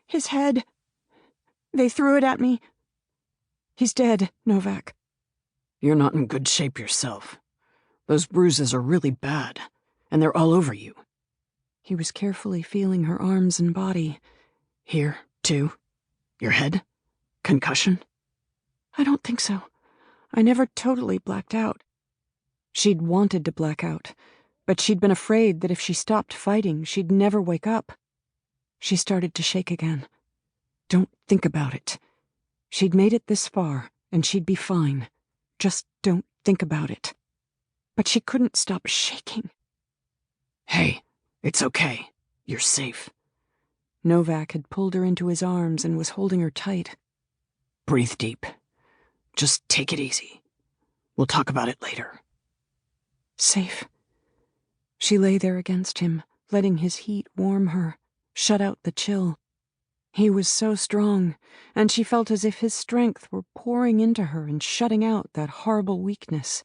His head. They threw it at me. He's dead, Novak. You're not in good shape yourself. Those bruises are really bad, and they're all over you. He was carefully feeling her arms and body. Here, too? Your head? Concussion? I don't think so. I never totally blacked out. She'd wanted to black out, but she'd been afraid that if she stopped fighting, she'd never wake up. She started to shake again. Don't think about it. She'd made it this far, and she'd be fine. Just don't think about it. But she couldn't stop shaking. Hey, it's okay. You're safe. Novak had pulled her into his arms and was holding her tight. Breathe deep. Just take it easy. We'll talk about it later. Safe. She lay there against him, letting his heat warm her, shut out the chill. He was so strong, and she felt as if his strength were pouring into her and shutting out that horrible weakness.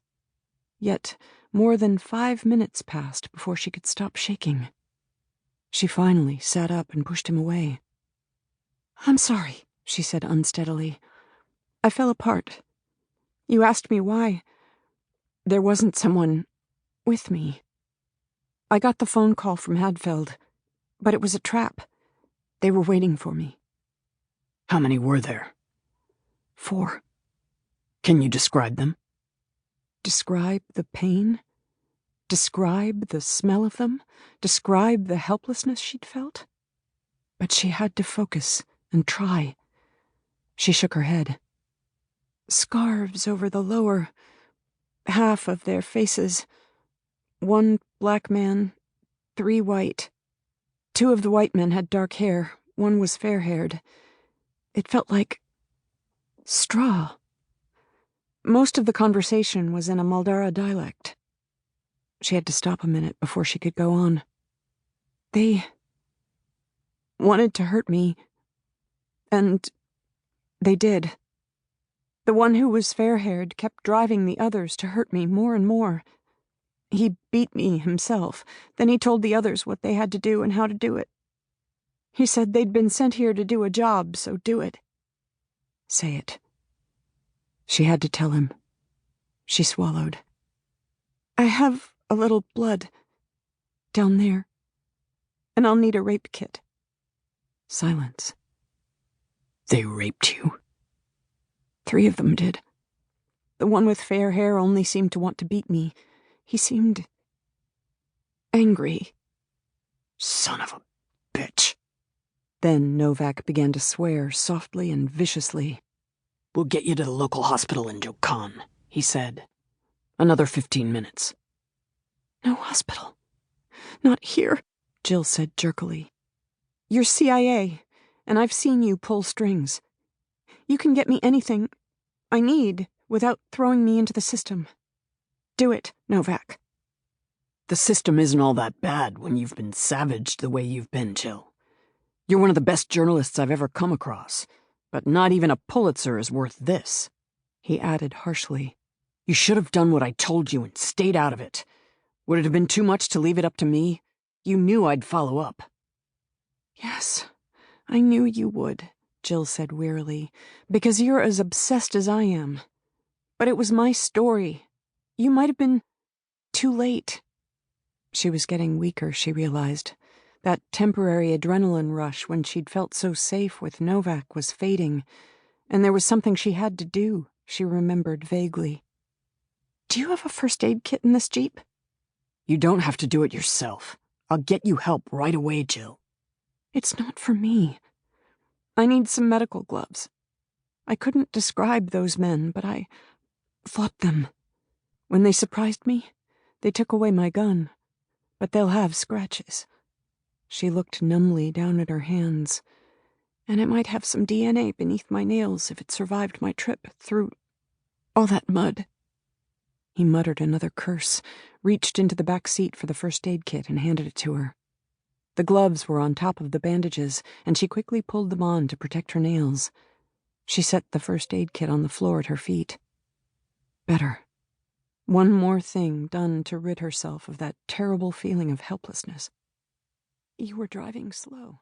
Yet more than 5 minutes passed before she could stop shaking. She finally sat up and pushed him away. "I'm sorry," she said unsteadily. "I fell apart. You asked me why. There wasn't someone with me. I got the phone call from Hadfeld, but it was a trap. They were waiting for me." How many were there? 4. Can you describe them? Describe the pain? Describe the smell of them? Describe the helplessness she'd felt? But she had to focus and try. She shook her head. Scarves over the lower half of their faces. 1 black man, 3 white. 2 of the white men had dark hair, 1 was fair-haired. It felt like straw. Most of the conversation was in a Maldara dialect. She had to stop a minute before she could go on. They wanted to hurt me, and they did. The one who was fair-haired kept driving the others to hurt me more and more. He beat me himself, then he told the others what they had to do and how to do it. He said they'd been sent here to do a job, so do it. Say it. She had to tell him. She swallowed. I have a little blood down there, and I'll need a rape kit. Silence. They raped you? 3 of them did. The one with fair hair only seemed to want to beat me. He seemed angry. Son of a bitch. Then Novak began to swear softly and viciously. We'll get you to the local hospital in Jokan, he said. Another 15 minutes. No hospital. Not here, Jill said jerkily. You're CIA, and I've seen you pull strings. You can get me anything I need without throwing me into the system. Do it, Novak. The system isn't all that bad when you've been savaged the way you've been, Jill. You're one of the best journalists I've ever come across, but not even a Pulitzer is worth this, he added harshly. You should have done what I told you and stayed out of it. Would it have been too much to leave it up to me? You knew I'd follow up. Yes, I knew you would, Jill said wearily, because you're as obsessed as I am. But it was my story. You might have been too late. She was getting weaker, she realized. That temporary adrenaline rush when she'd felt so safe with Novak was fading, and there was something she had to do, she remembered vaguely. Do you have a first aid kit in this Jeep? You don't have to do it yourself. I'll get you help right away, Jill. It's not for me. I need some medical gloves. I couldn't describe those men, but I fought them. When they surprised me, they took away my gun, but they'll have scratches. She looked numbly down at her hands, and it might have some DNA beneath my nails if it survived my trip through all that mud. He muttered another curse, reached into the back seat for the first aid kit and handed it to her. The gloves were on top of the bandages, and she quickly pulled them on to protect her nails. She set the first aid kit on the floor at her feet. Better. One more thing done to rid herself of that terrible feeling of helplessness. You were driving slow.